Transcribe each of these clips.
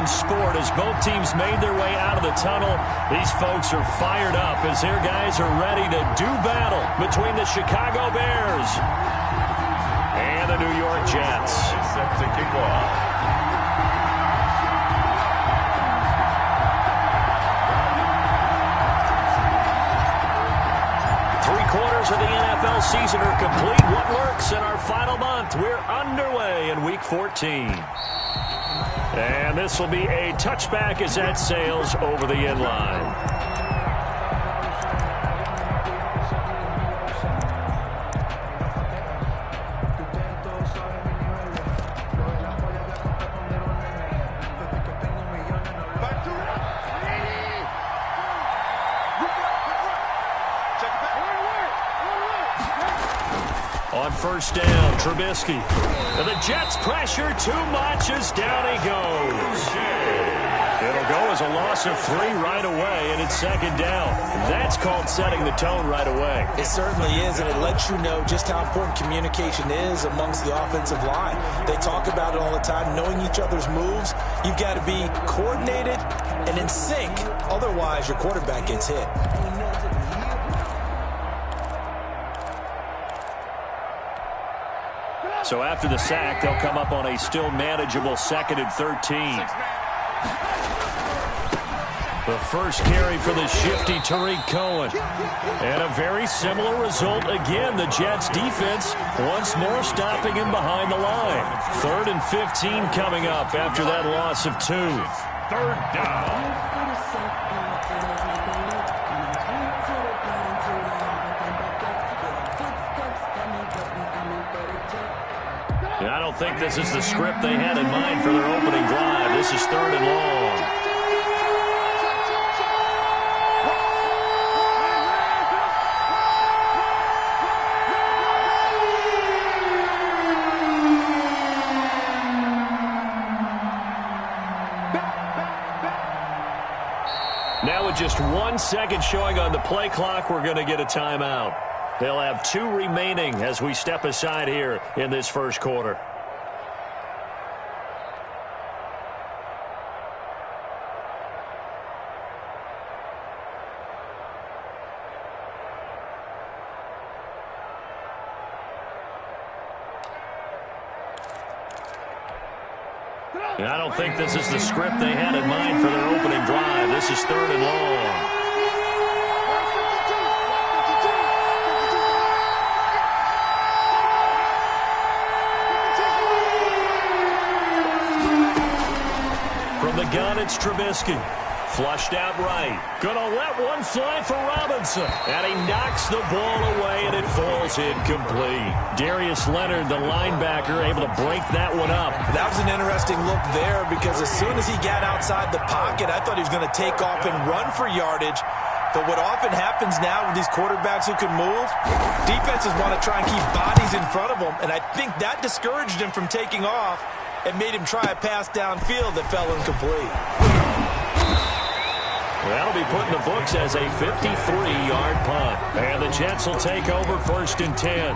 in sport as both teams made their way out of the tunnel. These folks are fired up as their guys are ready to do battle between the Chicago Bears and the New York Jets. Set to kick off. Three-quarters of the NFL season are complete. What lurks in our final month? We're underway in Week 14. And this will be a touchback as that sails over the end line. On first down, Trubisky. And the Jets pressure too much as down he goes. It'll go as a loss of 3 right away, and it's second down. That's called setting the tone right away. It certainly is, and it lets you know just how important communication is amongst the offensive line. They talk about it all the time, knowing each other's moves. You've got to be coordinated and in sync. Otherwise, your quarterback gets hit. So after the sack, they'll come up on a still manageable 2nd and 13. The first carry for the shifty Tariq Cohen. And a very similar result again. The Jets defense once more stopping him behind the line. 3rd and 15 coming up after that loss of 2. 3rd down. I don't think this is the script they had in mind for their opening drive. This is 3rd and long. Now with just 1 second showing on the play clock, we're going to get a timeout. They'll have 2 remaining as we step aside here in this first quarter. And I don't think this is the script they had in mind for their opening drive. This is 3rd and long. From the gun, it's Trubisky. Flushed out right. Gonna let one fly for Robinson. And he knocks the ball away, and it falls incomplete. Darius Leonard, the linebacker, able to break that one up. That was an interesting look there because as soon as he got outside the pocket, I thought he was going to take off and run for yardage. But what often happens now with these quarterbacks who can move, defenses want to try and keep bodies in front of them. And I think that discouraged him from taking off and made him try a pass downfield that fell incomplete. That'll be put in the books as a 53-yard punt. And the Jets will take over 1st and 10.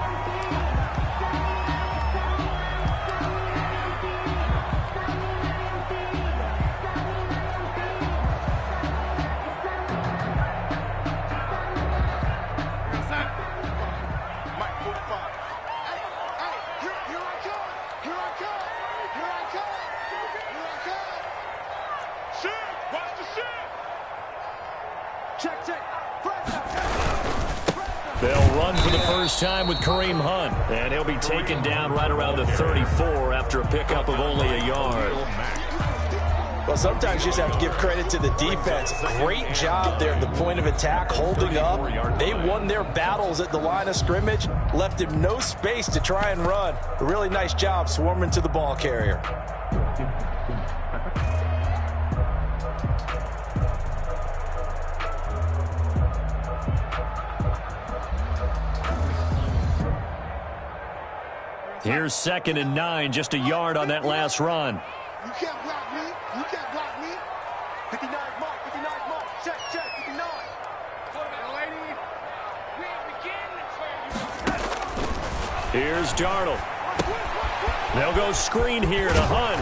They'll run for the first time with Kareem Hunt, and he'll be taken down right around the 34 after a pickup of only a yard. Well, sometimes you just have to give credit to the defense. Great job there at the point of attack, holding up. They won their battles at the line of scrimmage, left him no space to try and run. A really nice job swarming to the ball carrier. Here's 2nd and 9, just a yard on that last run. You can't block me. You can't block me. 59 mark, 59 mark. Check, 59. Here's Darnold. They'll go screen here to Hunt.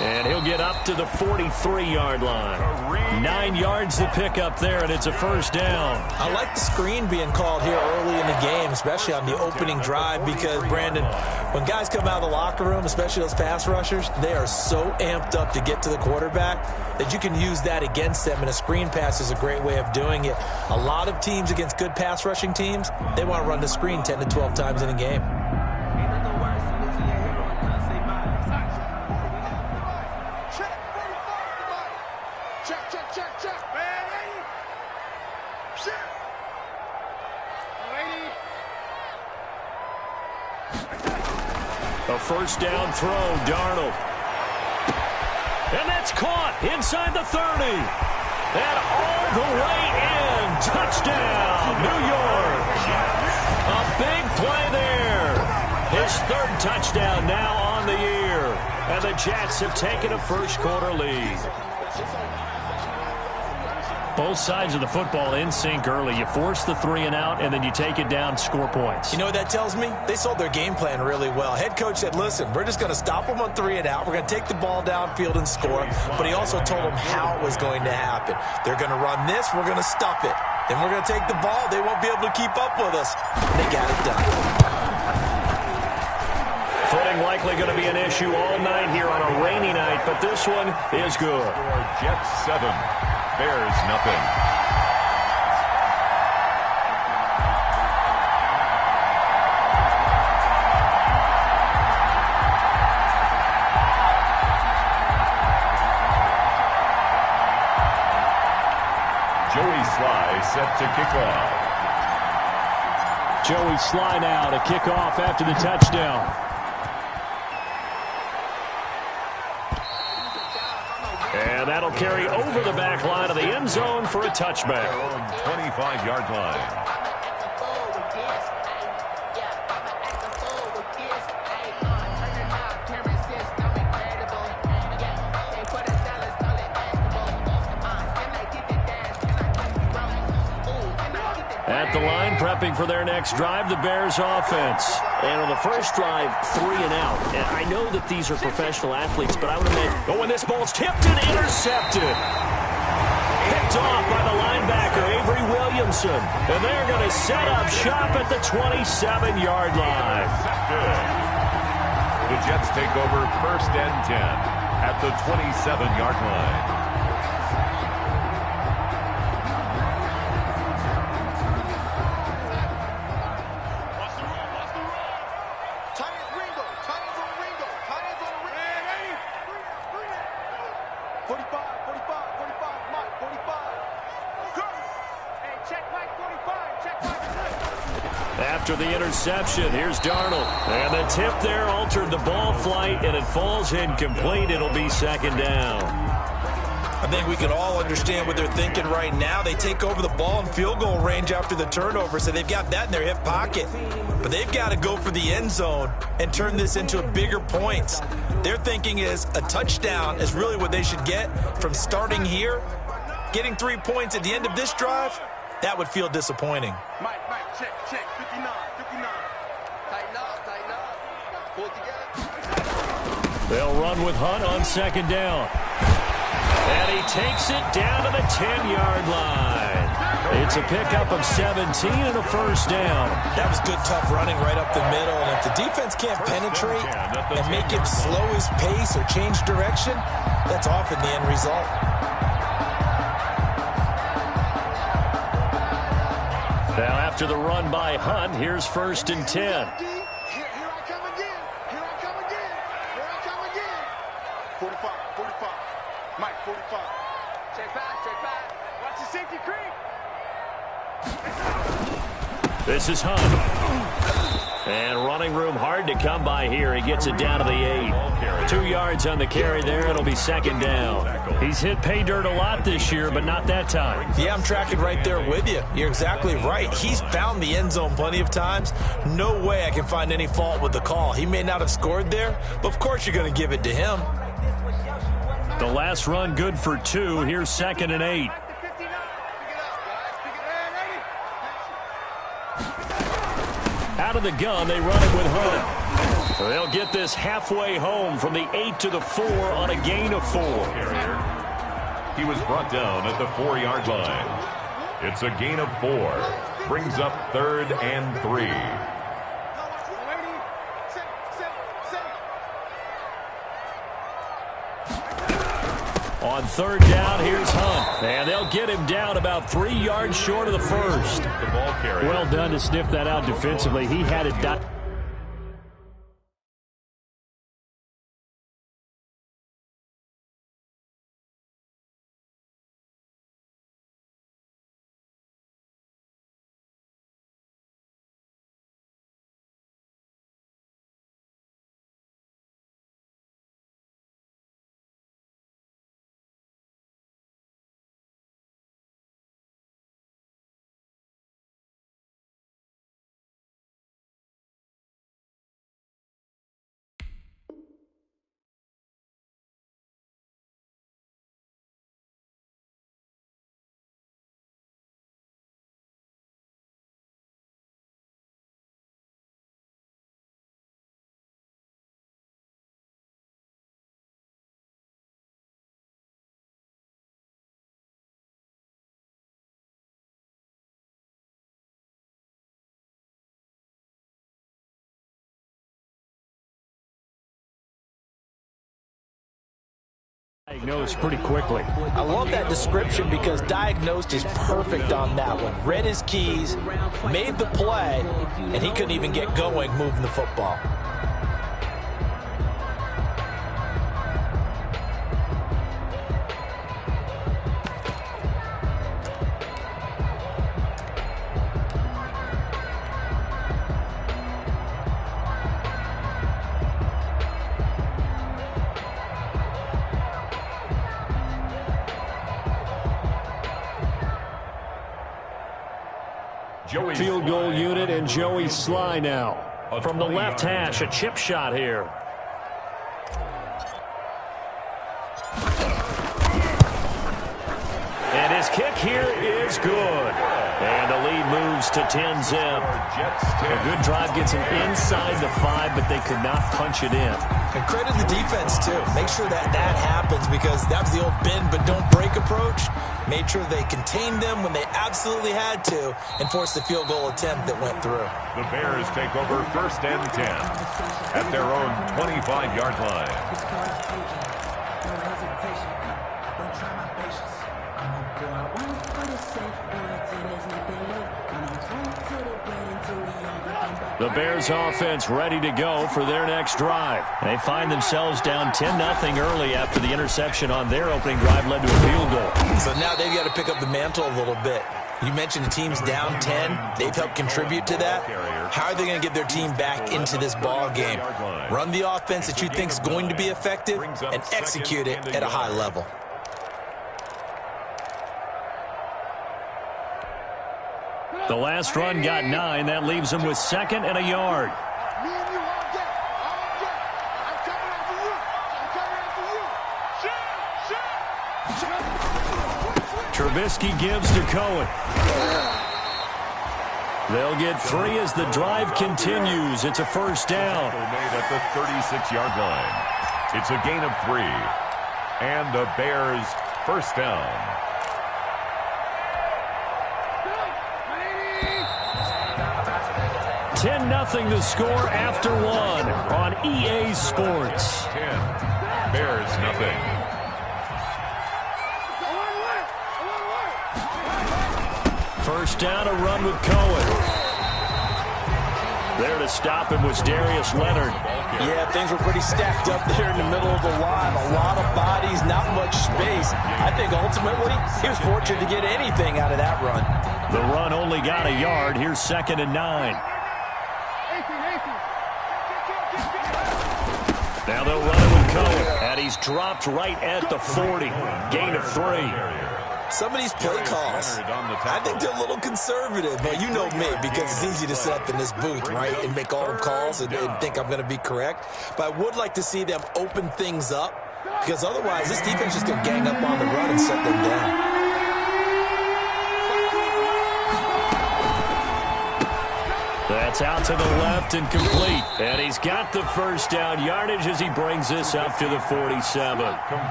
And he'll get up to the 43-yard line. 9 yards to pick up there, and it's a first down. I like the screen being called here early in the game, especially on the opening drive, because, Brandon, when guys come out of the locker room, especially those pass rushers, they are so amped up to get to the quarterback that you can use that against them, and a screen pass is a great way of doing it. A lot of teams against good pass rushing teams, they want to run the screen 10 to 12 times in a game. A first down throw, Darnold. And that's caught inside the 30. And all the way in. Touchdown, New York. A big play there. His third touchdown now on the year. And the Jets have taken a first-quarter lead. Both sides of the football in sync early. You force the 3-and-out, and then you take it down, score points. You know what that tells me? They sold their game plan really well. Head coach said, listen, we're just going to stop them on 3-and-out. We're going to take the ball downfield and score. But he also told them how it was going to happen. They're going to run this. We're going to stuff it. Then we're going to take the ball. They won't be able to keep up with us. And they got it done. Footing likely going to be an issue all night here on a rainy night, but this one is good. Jets 7. Bears nothing. Joey Sly set to kick off. Joey Sly now to kick off after the touchdown. And that'll carry over the back line of the end zone for a touchback. 25-yard line. At the line, prepping for their next drive, the Bears offense. And on the first drive, 3-and-out. And I know that these are professional athletes, but I would admit, when this ball's tipped and intercepted. Picked off by the linebacker, Avery Williamson. And they're going to set up shop at the 27-yard line. The Jets take over first and 10 at the 27-yard line. After the interception, here's Darnold. And the tip there altered the ball flight, and it falls incomplete. It'll be second down. I think we can all understand what they're thinking right now. They take over the ball in field goal range after the turnover, so they've got that in their hip pocket. But they've got to go for the end zone and turn this into bigger points. Their thinking is a touchdown is really what they should get from starting here. Getting 3 points at the end of this drive, that would feel disappointing. Mike, check, 59. Tighten up. Pull it together. They'll run with Hunt on second down. And he takes it down to the 10-yard line. It's a pickup of 17 and a first down. That was good, tough running right up the middle. And if the defense can't penetrate and make him slow his pace or change direction, that's often the end result. Now after the run by Hunt, here's first and 10. Here I come again. 45. Mike, 45. Check back. Watch the safety creep. This is Hunt. And running room hard to come by here. He gets it down to the 8. 2 yards on the carry there. It'll be second down. He's hit pay dirt a lot this year, but not that time. Yeah, I'm tracking right there with you. You're exactly right. He's found the end zone plenty of times. No way I can find any fault with the call. He may not have scored there, but of course you're going to give it to him. The last run good for 2. Here's second and 8. Out of the gun, they run it with Hunt. They'll get this halfway home from the 8 to the 4 on a gain of 4. He was brought down at the 4-yard line. It's a gain of 4. Brings up 3rd and 3. On 3rd down, here's Hunt. And they'll get him down about 3 yards short of the first. The ball carrier. Well done to sniff that out defensively. He had it done. Diagnosed pretty quickly. I love that description because diagnosed is perfect on that one. Read his keys, made the play, and he couldn't even get going moving the football. Field goal unit and Joey Sly now. From the left hash, a chip shot here. And his kick here is good. And the lead moves to 10-zip. A good drive gets him inside the 5, but they could not punch it in. And credit the defense, too. Make sure that happens because that was the old bend but don't break approach. Made sure they contained them when they absolutely had to and forced the field goal attempt that went through. The Bears take over 1st and 10 at their own 25-yard line. The Bears offense ready to go for their next drive. They find themselves down 10-0 early after the interception on their opening drive led to a field goal. So now they've got to pick up the mantle a little bit. You mentioned the team's down 10. They've helped contribute to that. How are they going to get their team back into this ball game? Run the offense that you think is going to be effective and execute it at a high level. The last run got 9. That leaves them with 2nd and a yard. Trubisky gives to Cohen. They'll get 3 as the drive continues. It's a 1st down. Made at the 36-yard line. It's a gain of 3. And the Bears 1st down. 10-0 the score after 1 on EA Sports. 10. Bears nothing. First down, a run with Cohen. There to stop him was Darius Leonard. Yeah, things were pretty stacked up there in the middle of the line. A lot of bodies, not much space. I think ultimately he was fortunate to get anything out of that run. The run only got a yard. Here's 2nd and 9. Now they'll run it with Cohen, and he's dropped right at the 40. Gain of 3. Some of these play calls, I think they're a little conservative, but you know me, because it's easy to sit up in this booth, right, and make all the calls and think I'm going to be correct. But I would like to see them open things up, because otherwise this defense is going to gang up on the run and shut them down. That's It's out to the left and complete. And he's got the first down yardage as he brings this up to the 47.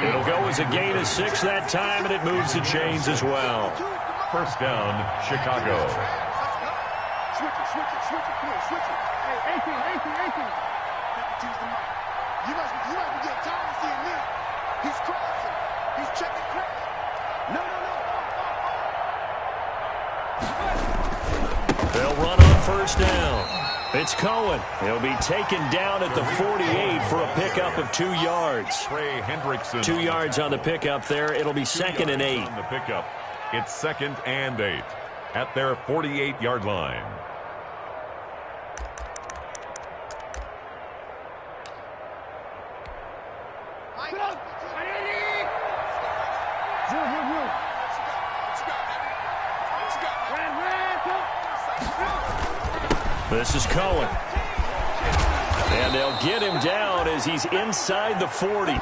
It'll go as a gain of 6 that time, and it moves the chains as well. First down, Chicago. Switch it. Come on, switch it. Hey, 18. You guys be getting tired of seeing me. He's crossing. He's checking cross. No. They'll run on first down. It's Cohen. He'll be taken down at the 48 for a pickup of 2 yards. Trey Hendrickson. 2 yards on the pickup there. It'll be 2nd and 8. On the pickup. It's 2nd and 8 at their 48-yard line. This is Cohen. And they'll get him down as he's inside the 40.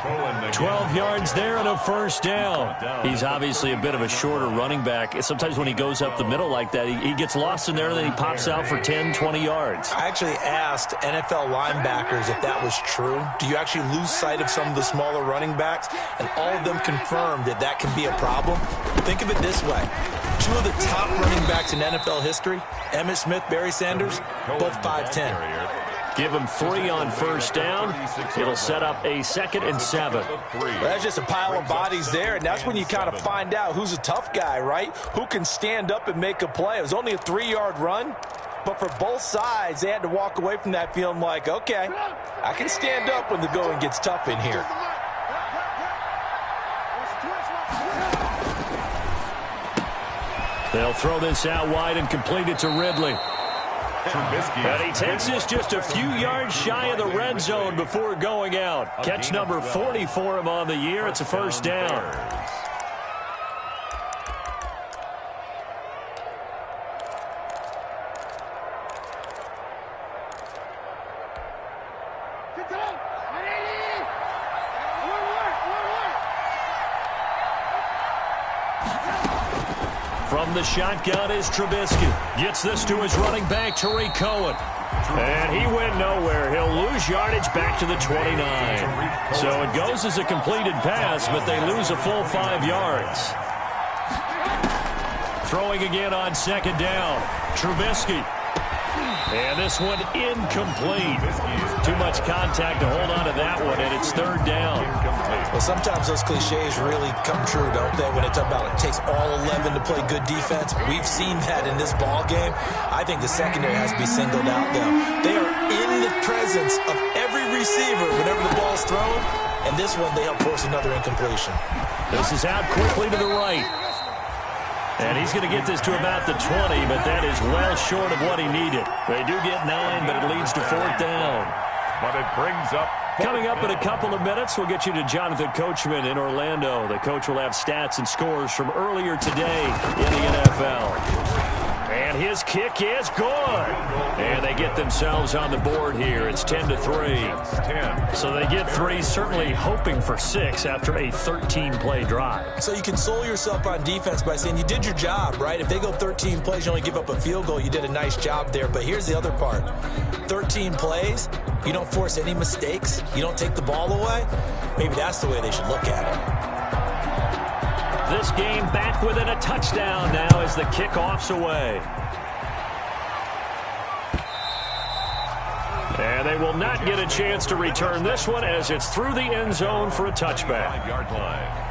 12 yards there and a first down. He's obviously a bit of a shorter running back. Sometimes when he goes up the middle like that, he gets lost in there and then he pops out for 10, 20 yards. I actually asked NFL linebackers if that was true. Do you actually lose sight of some of the smaller running backs? And all of them confirmed that that can be a problem. Think of it this way. 2 of the top running backs in NFL history, Emmitt Smith, Barry Sanders, both 5'10". Give him 3 on first down. It'll set up a 2nd and 7. Well, that's just a pile of bodies there, and that's when you kind of find out who's a tough guy, right? Who can stand up and make a play. It was only a 3-yard run, but for both sides, they had to walk away from that feeling like, okay, I can stand up when the going gets tough in here. They'll throw this out wide and complete it to Ridley. And he takes this just a few yards shy of the red zone before going out. Catch number 40 for him on the year. It's a first down. From the shotgun is Trubisky. Gets this to his running back, Tariq Cohen. And he went nowhere. He'll lose yardage back to the 29. So it goes as a completed pass, but they lose a full 5 yards. Throwing again on 2nd down. Trubisky. And this one incomplete. Too much contact to hold on to that one, and it's 3rd down. Well, sometimes those cliches really come true, don't they, when they talk about it takes all 11 to play good defense. We've seen that in this ball game. I think the secondary has to be singled out, though. They are in the presence of every receiver whenever the ball's thrown, and this one they help force another incompletion. This is out quickly to the right. And he's going to get this to about the 20, but that is well short of what he needed. They do get 9, but it leads to 4th down. But it brings up... Coming up in a couple of minutes, we'll get you to Jonathan Coachman in Orlando. The coach will have stats and scores from earlier today in the NFL. And his kick is good. And they get themselves on the board here. It's 10-3. So they get 3, certainly hoping for 6 after a 13-play drive. So you console yourself on defense by saying you did your job, right? If they go 13 plays, you only give up a field goal, you did a nice job there. But here's the other part. 13 plays, you don't force any mistakes, you don't take the ball away. Maybe that's the way they should look at it. This game back within a touchdown now as the kickoff's away. And they will not get a chance to return this one as it's through the end zone for a touchback. 5-yard line.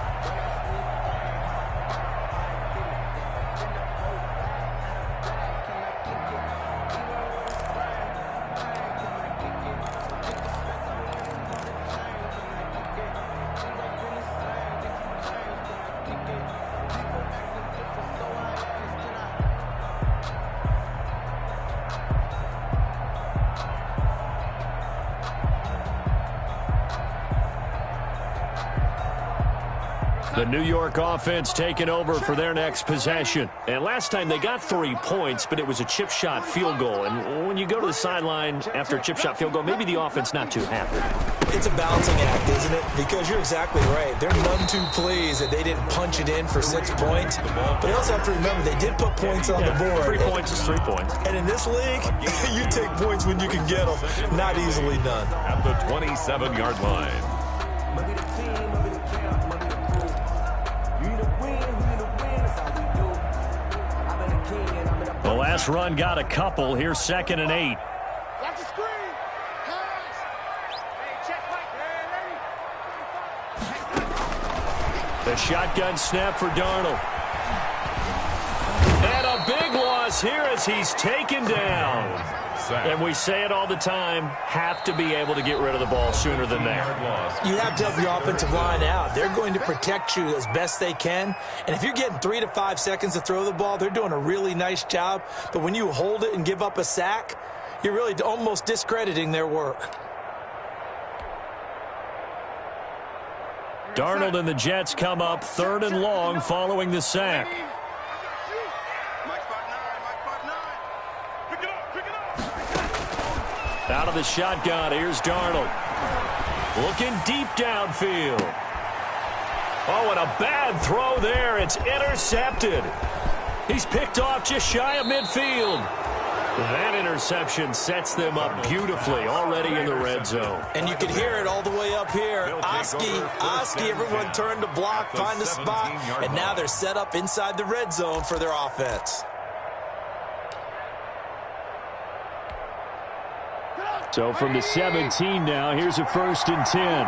The New York offense taking over for their next possession. And last time they got 3 points, but it was a chip shot field goal. And when you go to the sideline after a chip shot field goal, maybe the offense not too happy. It's a balancing act, isn't it? Because you're exactly right. They're none too pleased that they didn't punch it in for 6 points. But you also have to remember, they did put points on the board. 3 points is 3 points. And in this league, you take points when you can get them. Not easily done. At the 27-yard line. The last run got a couple. Here's 2nd and 8. Watch the screen. Pass. Hey, check Mike. The shotgun snap for Darnold. And a big loss here as he's taken down. And we say it all the time, have to be able to get rid of the ball sooner than that. You have to help your offensive line out. They're going to protect you as best they can. And if you're getting 3 to 5 seconds to throw the ball, they're doing a really nice job. But when you hold it and give up a sack, you're really almost discrediting their work. Darnold and the Jets come up 3rd and long following the sack. Out of the shotgun, here's Darnold. Looking deep downfield. Oh, and a bad throw there. It's intercepted. He's picked off just shy of midfield. That interception sets them up beautifully already in the red zone. And you can hear it all the way up here. Oski, everyone turned to block, find the spot, and now they're set up inside the red zone for their offense. So from the 17 now, here's a 1st and 10.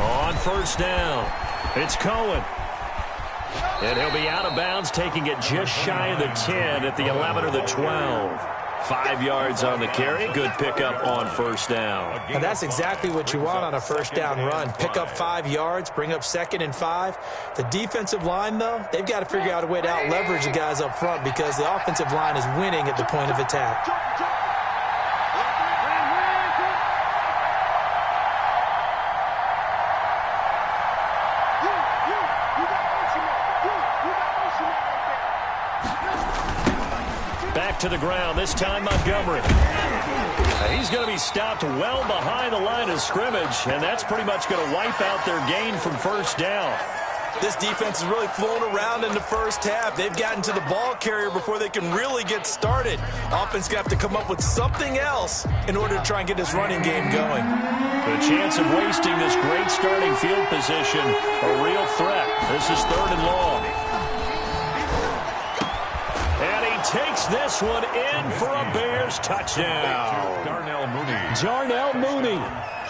On 1st down, it's Cohen. And he'll be out of bounds, taking it just shy of the 10 at the 11 or the 12. 5 yards on the carry. Good pickup on 1st down. Now that's exactly what you want on a 1st down run. Pick up 5 yards, bring up 2nd and 5. The defensive line, though, they've got to figure out a way to out-leverage the guys up front because the offensive line is winning at the point of attack. To the ground, this time Montgomery. He's going to be stopped well behind the line of scrimmage, and that's pretty much going to wipe out their gain from 1st down. This defense is really flown around in the first half. They've gotten to the ball carrier before they can really get started. Offense going to have to come up with something else in order to try and get this running game going. The chance of wasting this great starting field position, a real threat. This is 3rd and long. Takes this one in for a Bears touchdown. Darnell Mooney.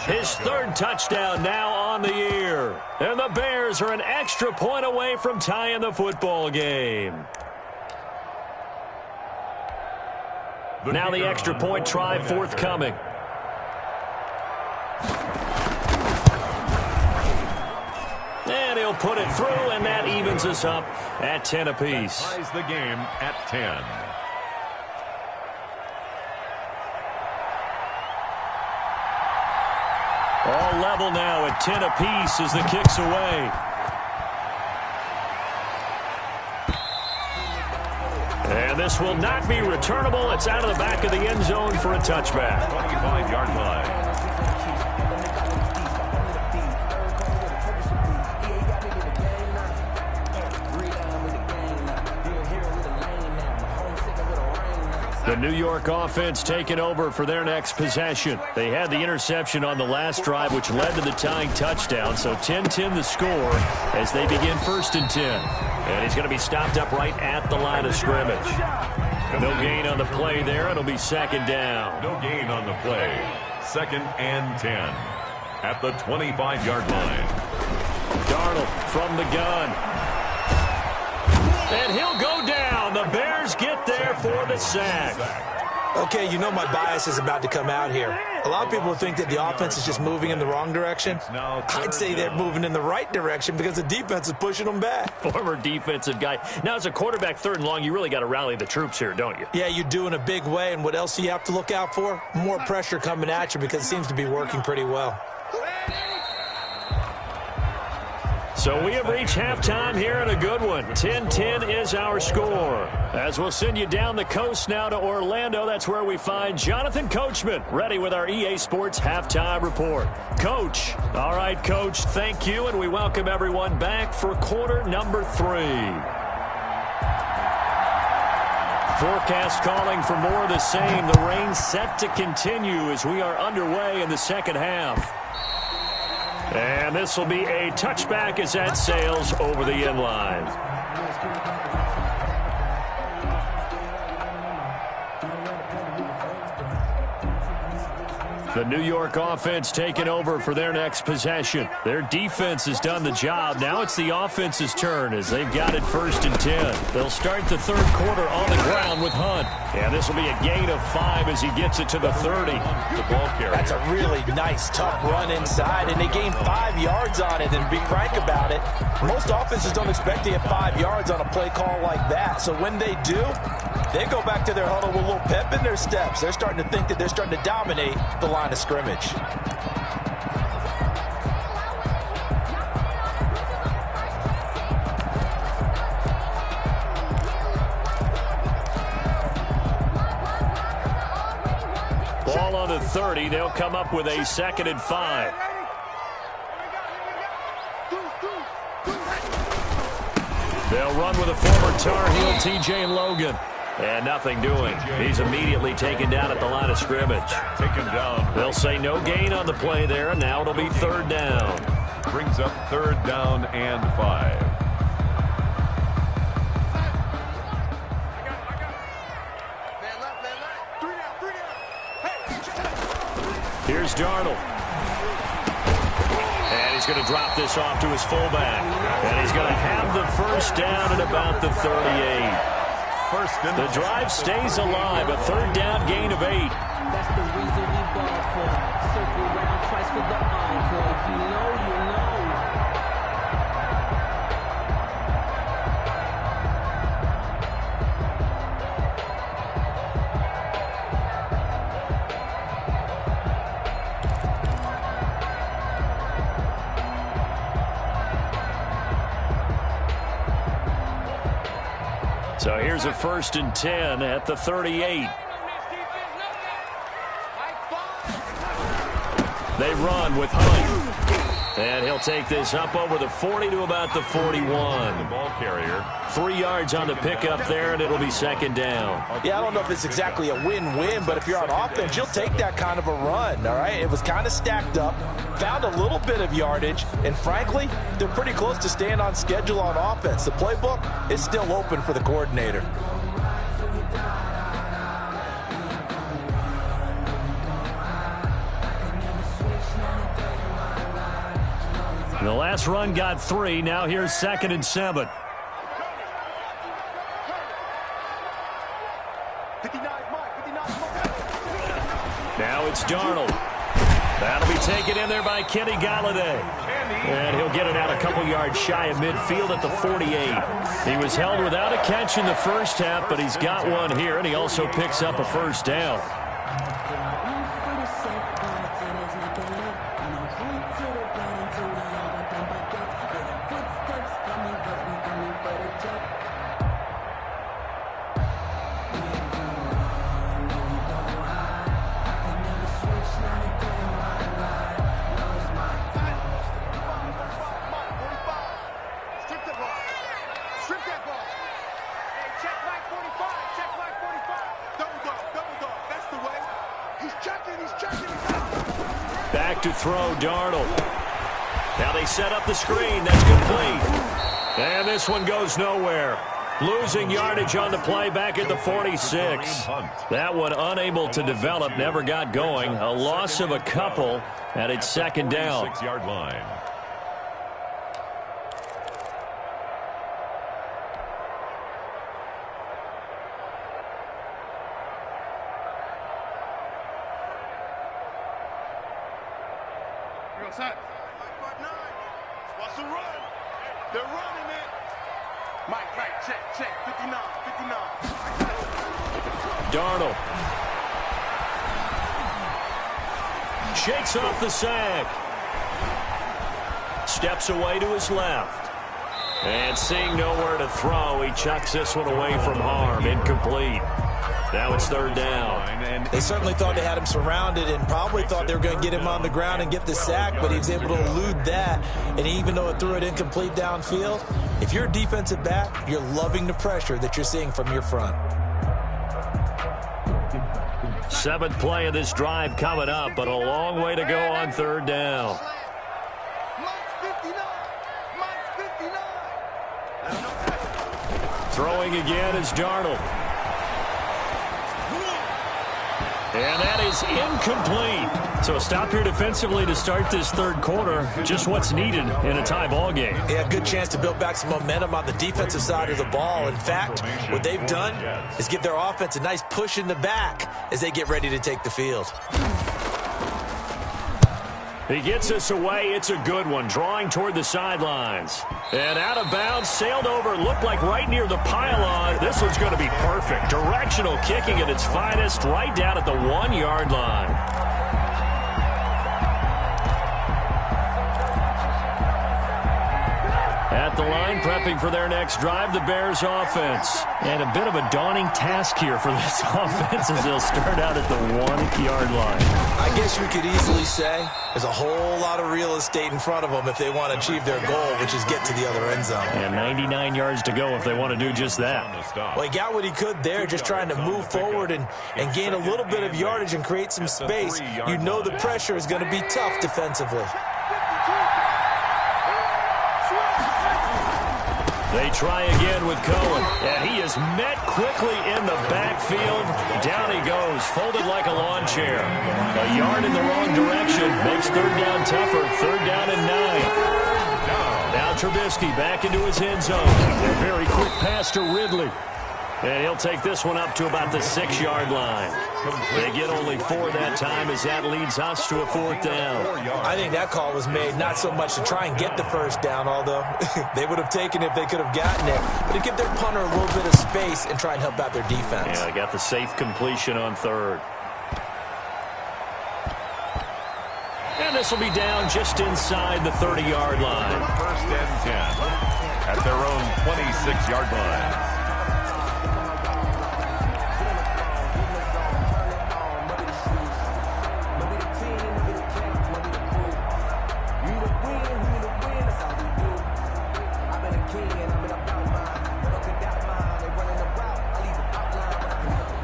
His 3rd touchdown now on the year. And the Bears are an extra point away from tying the football game. Now the extra point try forthcoming. And he'll put it through, and that evens us up at 10 apiece. Ties the game at 10. All level now at 10 apiece as the kick's away. And this will not be returnable. It's out of the back of the end zone for a touchback. 25-yard line. The New York offense taking over for their next possession. They had the interception on the last drive, which led to the tying touchdown. So 10-10 the score as they begin 1st and 10. And he's going to be stopped up right at the line of scrimmage. No gain on the play there. It'll be 2nd down. No gain on the play. 2nd and 10 at the 25-yard line. Darnold from the gun. And he'll go down. The Bears get there for the sack. Okay, you know my bias is about to come out here. A lot of people think that the offense is just moving in the wrong direction. I'd say they're moving in the right direction because the defense is pushing them back. Former defensive guy. Now, as a quarterback 3rd and long, you really got to rally the troops here, don't you? Yeah, you do in a big way. And what else do you have to look out for? More pressure coming at you because it seems to be working pretty well. So we have reached halftime here in a good one. 10-10 is our score. As we'll send you down the coast now to Orlando, that's where we find Jonathan Coachman, ready with our EA Sports halftime report. Coach. All right, Coach, thank you, and we welcome everyone back for quarter number 3. Forecast calling for more of the same. The rain set to continue as we are underway in the second half. And this will be a touchback as that sails over the end line. The New York offense taking over for their next possession. Their defense has done the job. Now it's the offense's turn as they've got it 1st and 10. They'll start the third quarter on the ground with Hunt. And this will be a gain of 5 as he gets it to the 30. The ball carrier. That's a really nice, tough run inside, and they gained 5 yards on it. And to be frank about it, most offenses don't expect to get 5 yards on a play call like that. So when they do, they go back to their huddle with a little pep in their steps. They're starting to think that they're starting to dominate the line of scrimmage. Ball on the 30. They'll come up with a 2nd and 5. They'll run with a former Tar Heel, TJ Logan. And nothing doing. He's immediately taken down at the line of scrimmage. Taken down. They'll say no gain on the play there, and now it'll be 3rd down. Brings up 3rd down and 5. Here's Darnold. And he's going to drop this off to his fullback. And he's going to have the 1st down at about the 38. The drive stays alive. A 3rd down gain of 8. That's the reason we ball for. Circle round twice for the encore. If you know, you know. So here's a 1st and 10 at the 38. They run with Hunt. And he'll take this up over the 40 to about the 41. The ball carrier. 3 yards on the pickup there, and it'll be 2nd down. Yeah, I don't know if it's exactly a win-win, but if you're on offense, you'll take that kind of a run, all right? It was kind of stacked up, found a little bit of yardage, and frankly, they're pretty close to staying on schedule on offense. The playbook is still open for the coordinator. The last run got 3. Now here's 2nd and 7. Now it's Darnold. That'll be taken in there by Kenny Galladay. And he'll get it out a couple yards shy of midfield at the 48. He was held without a catch in the first half, but he's got one here, and he also picks up a 1st down. Back to throw, Darnold. Now they set up the screen. That's complete. And this one goes nowhere. Losing yardage on the play back at the 46. That one unable to develop, never got going. A loss of a couple, and it's 2nd down. 6-yard line. What's the run? They're running it. Mike, check. 59. Darnold. Shakes off the sack. steps away to his left. And seeing nowhere to throw, he chucks this one away from harm. Incomplete. Now it's third down. They certainly thought they had him surrounded and probably thought they were going to get him on the ground and get the sack, but he was able to elude that. And even though it threw it incomplete downfield, if you're a defensive back, you're loving the pressure that you're seeing from your front. Seventh play of this drive coming up, but a long way to go on third down. Throwing again is Darnold. And that is incomplete. So a stop here defensively to start this third quarter. Just what's needed in a tie ball game. Yeah, good chance to build back some momentum on the defensive side of the ball. In fact, what they've done is give their offense a nice push in the back as they get ready to take the field. He gets us away. It's a good one. Drawing toward the sidelines. And out of bounds, sailed over, looked like right near the pylon. This one's going to be perfect. Directional kicking at its finest, right down at the 1-yard line. At the line, prepping for their next drive, the Bears offense. And a bit of a daunting task here for this offense as they'll start out at the 1-yard line. I guess we could easily say there's a whole lot of real estate in front of them if they want to achieve their goal, which is get to the other end zone. And 99 yards to go if they want to do just that. Well, he got what he could there, just trying to move forward and gain a little bit of yardage and create some space. You know the pressure is going to be tough defensively. They try again with Cohen, and he is met quickly in the backfield. Down he goes, folded like a lawn chair. A yard in the wrong direction makes third down tougher. Third down and 9. Now Trubisky back into his end zone. A very quick pass to Ridley. And he'll take this one up to about the 6-yard line. They get only 4 that time as that leads us to a 4th down. I think that call was made not so much to try and get the first down, although they would have taken it if they could have gotten it, but to give their punter a little bit of space and try and help out their defense. Yeah, they got the safe completion on third. And this will be down just inside the 30-yard line. First and 10 at their own 26-yard line.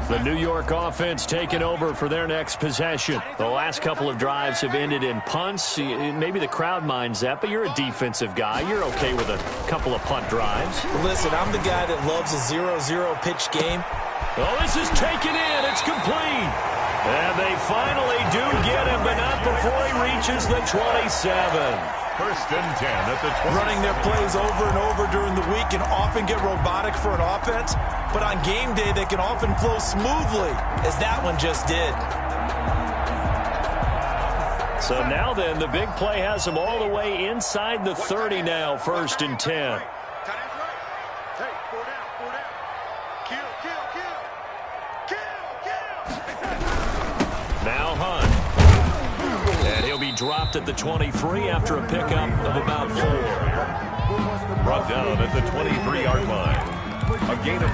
The New York offense taking over for their next possession. The last couple of drives have ended in punts. Maybe the crowd minds that, but you're a defensive guy. You're okay with a couple of punt drives. Listen, I'm the guy that loves a 0-0 pitch game. Oh, this is taken in. It's complete. And they finally do get him, but not before he reaches the 27. First and 10 at the 20. Running their plays over and over during the week can often get robotic for an offense, but on game day they can often flow smoothly, as that one just did. So now then, the big play has them all the way inside the 30 now, first and 10. Now Hunt. And he'll be dropped at the 23 after a pickup of about 4. Brought down at the 23-yard line. A gain of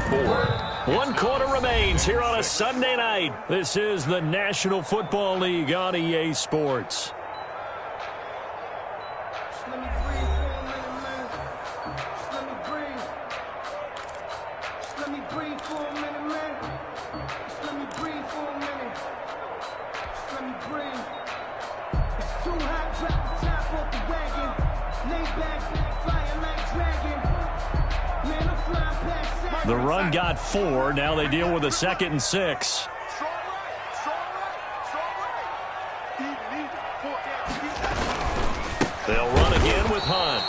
4. 1 quarter remains here on a Sunday night. This is the National Football League on EA Sports. The run got 4. Now they deal with a 2nd and 6. They'll run again with Hunt.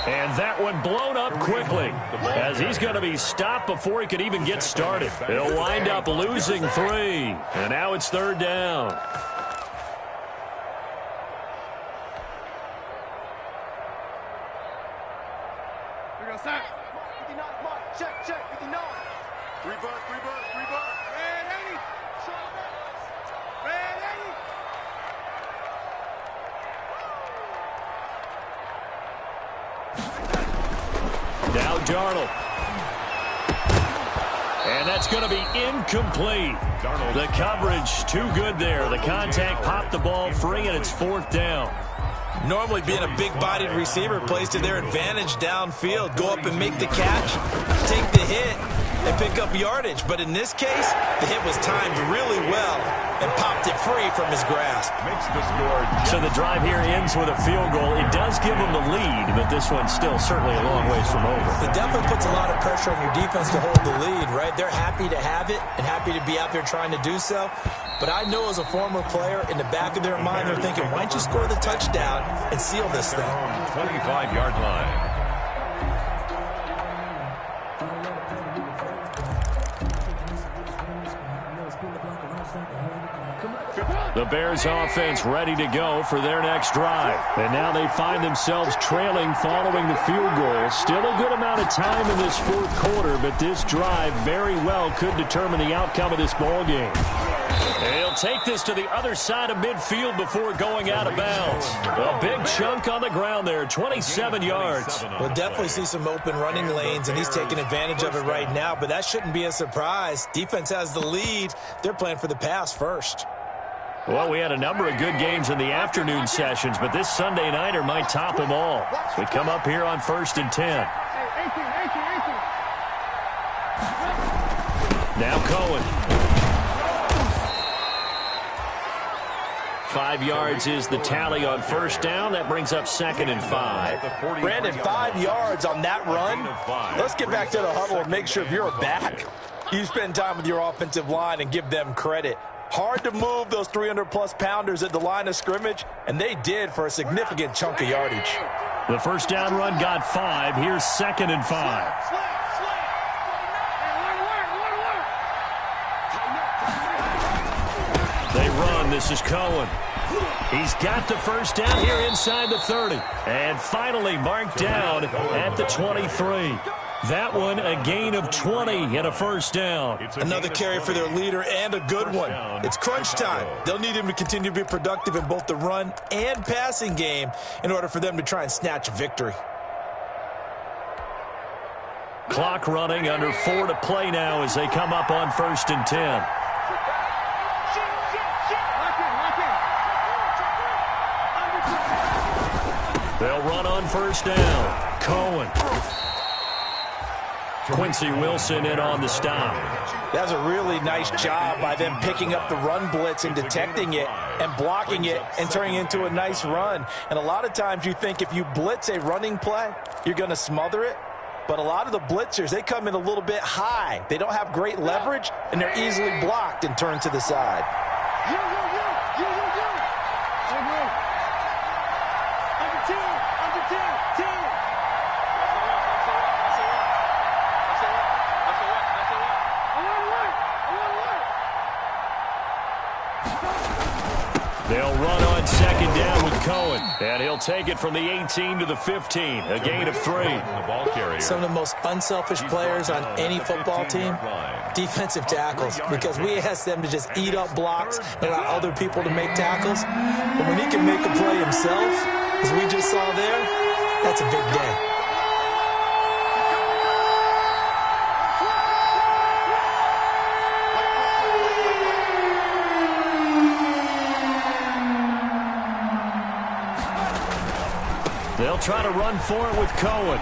And that one blown up quickly as he's going to be stopped before he could even get started. He'll wind up losing 3. And now it's third down. Now Darnold. And that's going to be incomplete. The coverage too good there. The contact popped the ball free, and it's 4th down. Normally being a big-bodied receiver plays to their advantage downfield. Go up and make the catch, take the hit, and pick up yardage. But in this case, the hit was timed really well and popped it free from his grasp. Makes the score. So the drive here ends with a field goal. It does give them the lead, but this one's still certainly a long ways from over. It definitely puts a lot of pressure on your defense to hold the lead, right? They're happy to have it and happy to be out there trying to do so. But I know as a former player, in the back of their mind, they're thinking, why don't you score the touchdown and seal this thing? 25-yard line. The Bears offense ready to go for their next drive. And now they find themselves trailing following the field goal. Still a good amount of time in this 4th quarter, but this drive very well could determine the outcome of this ball game. He'll take this to the other side of midfield before going out of bounds. A big chunk on the ground there, 27 yards. We'll definitely see some open running lanes, and he's taking advantage of it right now, but that shouldn't be a surprise. Defense has the lead. They're playing for the pass first. Well, we had a number of good games in the afternoon sessions, but this Sunday nighter might top them all. So we come up here on 1st and 10. Now Cohen. 5 yards is the tally on 1st down. That brings up 2nd and 5. Brandon, 5 yards on that run. Let's get back to the huddle and make sure if you're a back, you spend time with your offensive line and give them credit. Hard to move those 300-plus pounders at the line of scrimmage, and they did for a significant chunk of yardage. The 1st down run got 5. Here's 2nd and 5. They run. This is Cohen. He's got the 1st down here inside the 30. And finally marked down at the 23. That one, a gain of 20 and a 1st down. Another carry for their leader and a good one. It's crunch time. They'll need him to continue to be productive in both the run and passing game in order for them to try and snatch a victory. Clock running, under 4 to play now as they come up on 1st and 10. They'll run on 1st down. Cohen. Quincy Wilson in on the stop. That's a really nice job by them picking up the run blitz and detecting it and blocking it and turning it into a nice run. And a lot of times you think if you blitz a running play, you're going to smother it. But a lot of the blitzers, they come in a little bit high. They don't have great leverage, and they're easily blocked and turned to the side. They'll run on 2nd down with Cohen, and he'll take it from the 18 to the 15, a gain of 3. Some of the most unselfish players on any football team, defensive tackles, because we ask them to just eat up blocks and allow other people to make tackles. But when he can make a play himself, as we just saw there, that's a big day. They'll try to run for it with Cohen.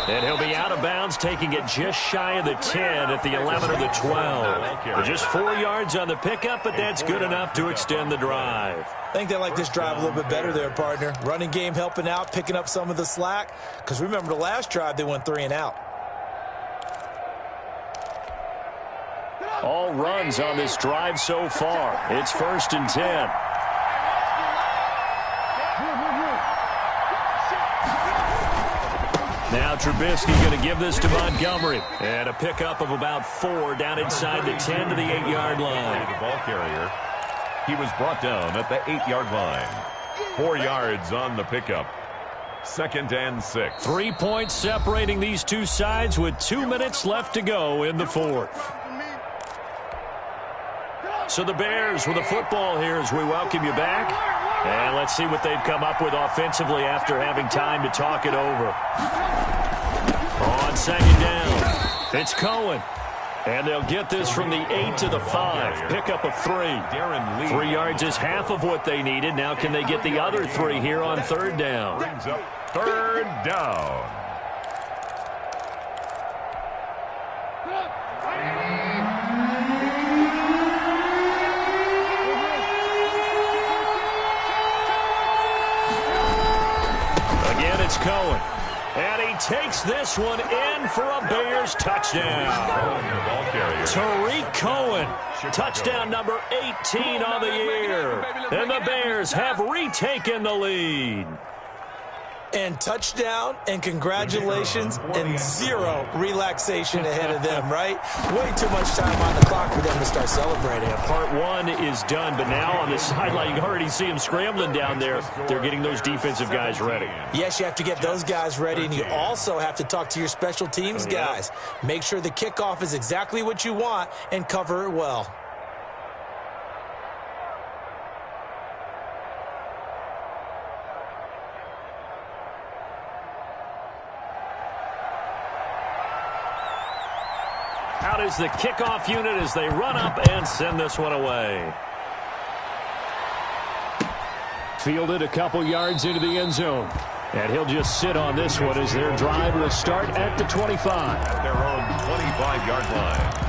And he'll be out of bounds, taking it just shy of the 10 at the 11 or the 12. Just 4 yards on the pickup, but that's good enough to extend the drive. I think they like this drive a little bit better there, partner. Running game helping out, picking up some of the slack. Because remember the last drive, they went 3 and out. All runs on this drive so far. It's 1st and 10. Now Trubisky going to give this to Montgomery. And a pickup of about 4 down inside the 10 to the 8-yard line. The ball carrier. He was brought down at the 8-yard line. 4 yards on the pickup. 2nd and 6. 3 points separating these two sides with 2 minutes left to go in the 4th. So the Bears with the football here as we welcome you back. And let's see what they've come up with offensively after having time to talk it over. On second down, it's Cohen. And they'll get this from the 8 to the 5. Pickup of 3. 3 yards is half of what they needed. Now can they get the other 3 here on third down? Brings up third down. Again, it's Cohen. And he takes this one in for a Bears touchdown. Tariq Cohen, touchdown number 18 on the year. And the Bears have retaken the lead. And touchdown and congratulations and 0 relaxation ahead of them, right? Way too much time on the clock for them to start celebrating. Yeah, part 1 is done, but now on the sideline, you can already see them scrambling down there. They're getting those defensive guys ready. Yes, you have to get those guys ready, and you also have to talk to your special teams guys. Make sure the kickoff is exactly what you want and cover it well. Out is the kickoff unit as they run up and send this one away. Fielded a couple yards into the end zone. And he'll just sit on this one as their drive will start at the 25. At their own 25-yard line.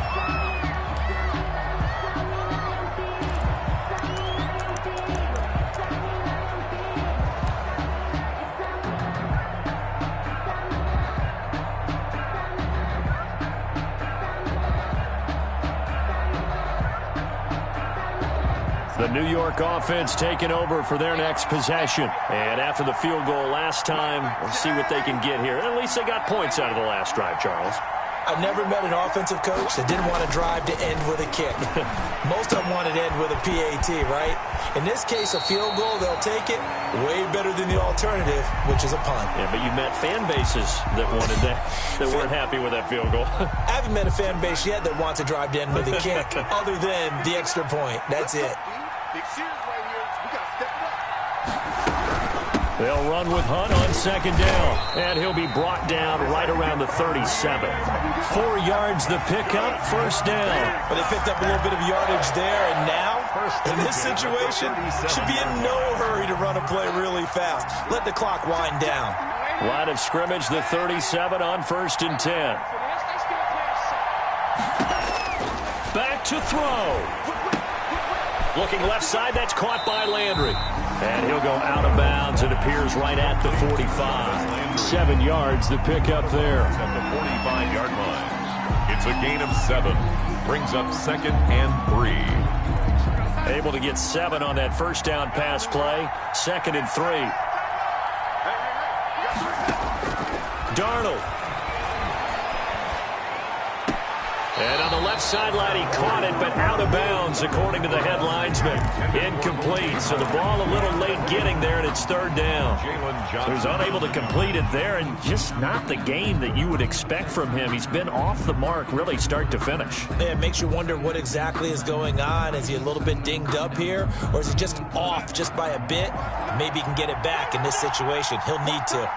The New York offense taking over for their next possession. And after the field goal last time, we'll see what they can get here. At least they got points out of the last drive, Charles. I've never met an offensive coach that didn't want to drive to end with a kick. Most of them wanted to end with a PAT, right? In this case, a field goal, they'll take it. Way better than the alternative, which is a punt. Yeah, but you met fan bases that wanted that, that weren't happy with that field goal. I haven't met a fan base yet that wants to drive to end with a kick, other than the extra point. That's it. They'll run with Hunt on second down, and he'll be brought down right around the 37. 4 yards the pickup, first down. But they picked up a little bit of yardage there, and now, in this situation, should be in no hurry to run a play really fast. Let the clock wind down. Line of scrimmage, the 37 on 1st and 10. Back to throw. Looking left side, that's caught by Landry. And he'll go out of bounds. It appears right at the 45. 7 yards, the pickup there. At the 45-yard line. It's a gain of 7. Brings up 2nd and 3. Able to get 7 on that first down pass play. 2nd and 3. Darnold. And on the left sideline, he caught it, but out of bounds, according to the head linesman. Incomplete, so the ball a little late getting there, and it's 3rd down. So he's unable to complete it there, and just not the game that you would expect from him. He's been off the mark, really, start to finish. Yeah, it makes you wonder what exactly is going on. Is he a little bit dinged up here, or is he just off just by a bit? Maybe he can get it back in this situation. He'll need to.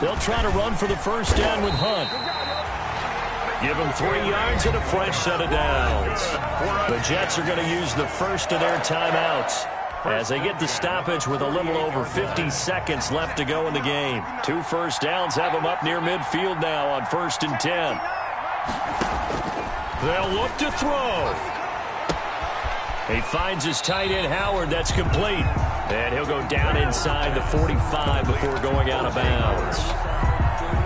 They'll try to run for the first down with Hunt. Give him 3 yards and a fresh set of downs. The Jets are going to use the first of their timeouts as they get the stoppage with a little over 50 seconds left to go in the game. 2 first downs have them up near midfield now on 1st and 10. They'll look to throw. He finds his tight end, Howard. That's complete. And he'll go down inside the 45 before going out of bounds.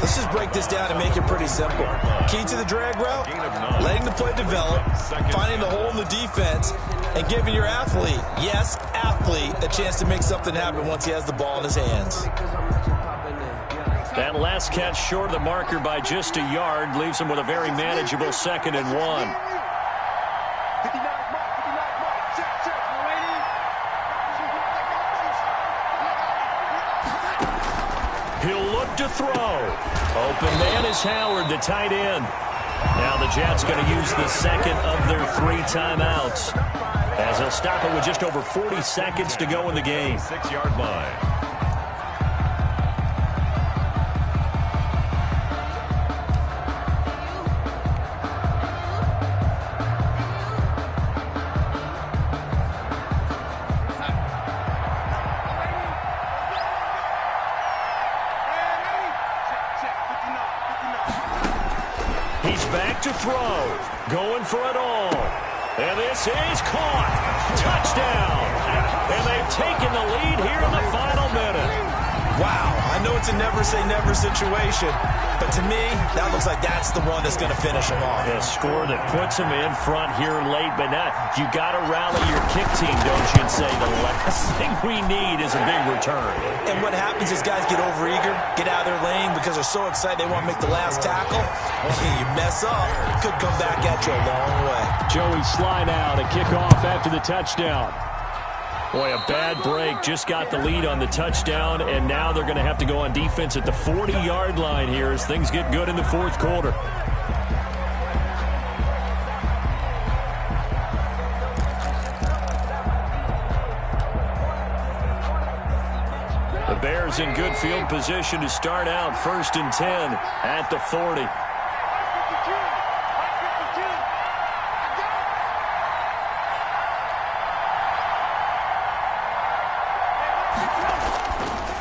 Let's just break this down and make it pretty simple. Key to the drag route, letting the play develop, finding the hole in the defense, and giving your athlete, yes, athlete, a chance to make something happen once he has the ball in his hands. That last catch short of the marker by just a yard leaves him with a very manageable 2nd and 1. to throw. Open man is Howard, the tight end. Now the Jets going to use the second of their 3 timeouts, as he'll stop it with just over 40 seconds to go in the game. 6-yard line. He's back to throw, going for it all. And this is caught. Touchdown. And they've taken the lead here in the final minute. Wow, I know it's a never-say-never situation, but to me, that looks like that's the one that's going to finish them off. A score that puts them in front here late, but now you got to rally your kick team, don't you, and say the last thing we need is a big return. And what happens is guys get overeager, get out of their lane because they're so excited they want to make the last tackle. You mess up, it could come back at you a long way. Joey slide out, a kickoff after the touchdown. Boy, a bad break. Just got the lead on the touchdown, and now they're going to have to go on defense at the 40-yard line here as things get good in the fourth quarter. The Bears in good field position to start out 1st and 10 at the 40.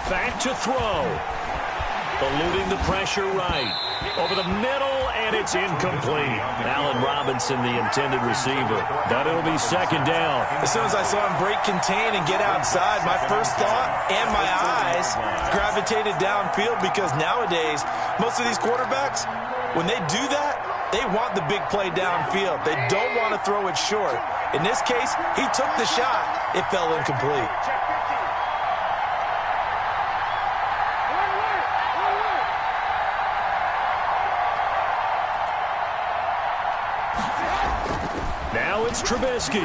Back to throw. Eluding the pressure right. Over the middle, and it's incomplete. Allen Robinson, the intended receiver. But it'll be 2nd down. As soon as I saw him break contain and get outside, my first thought and my eyes gravitated downfield because nowadays, most of these quarterbacks, when they do that, they want the big play downfield. They don't want to throw it short. In this case, he took the shot. It fell incomplete. Now it's Trubisky.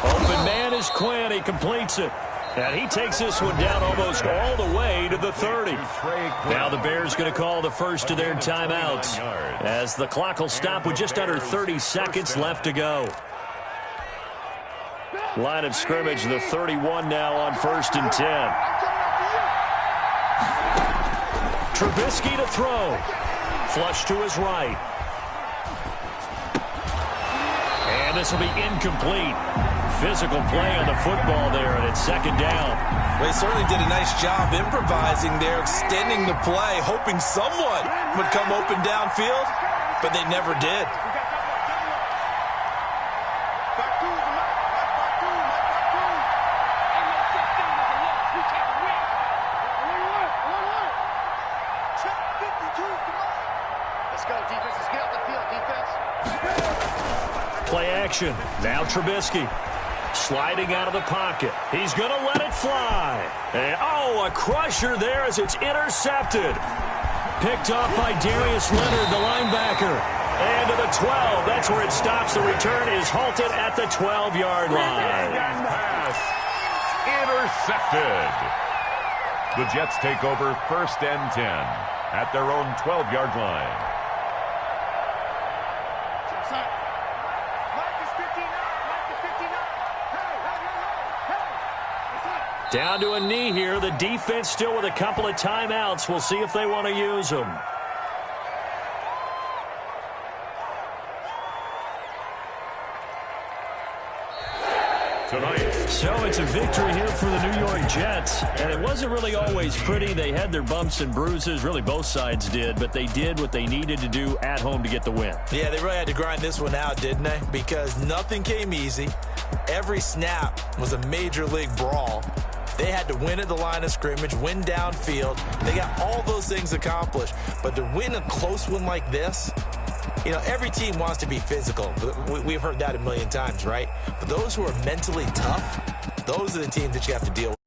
Open man is Quinn. He completes it. And he takes this one down almost all the way to the 30. Now the Bears going to call the first of their timeouts as the clock will stop with just under 30 seconds left to go. Line of scrimmage, the 31 now on 1st and 10. Trubisky to throw. Flush to his right. And this will be incomplete. Physical play on the football there, and it's 2nd down. They certainly did a nice job improvising there, extending the play, hoping someone would come open downfield, but they never did. Let's go, defense. Let's get up the field, defense. Play action. Now Trubisky. Sliding out of the pocket. He's going to let it fly. And, a crusher there as it's intercepted. Picked off by Darius Leonard, the linebacker. And to the 12. That's where it stops. The return is halted at the 12-yard line. Pass intercepted. The Jets take over 1st and 10 at their own 12-yard line. Down to a knee here. The defense still with a couple of timeouts. We'll see if they want to use them. Tonight. So it's a victory here for the New York Jets. And it wasn't really always pretty. They had their bumps and bruises. Really, both sides did. But they did what they needed to do at home to get the win. Yeah, they really had to grind this one out, didn't they? Because nothing came easy. Every snap was a major league brawl. They had to win at the line of scrimmage, win downfield. They got all those things accomplished. But to win a close one like this, every team wants to be physical. We've heard that a million times, right? But those who are mentally tough, those are the teams that you have to deal with.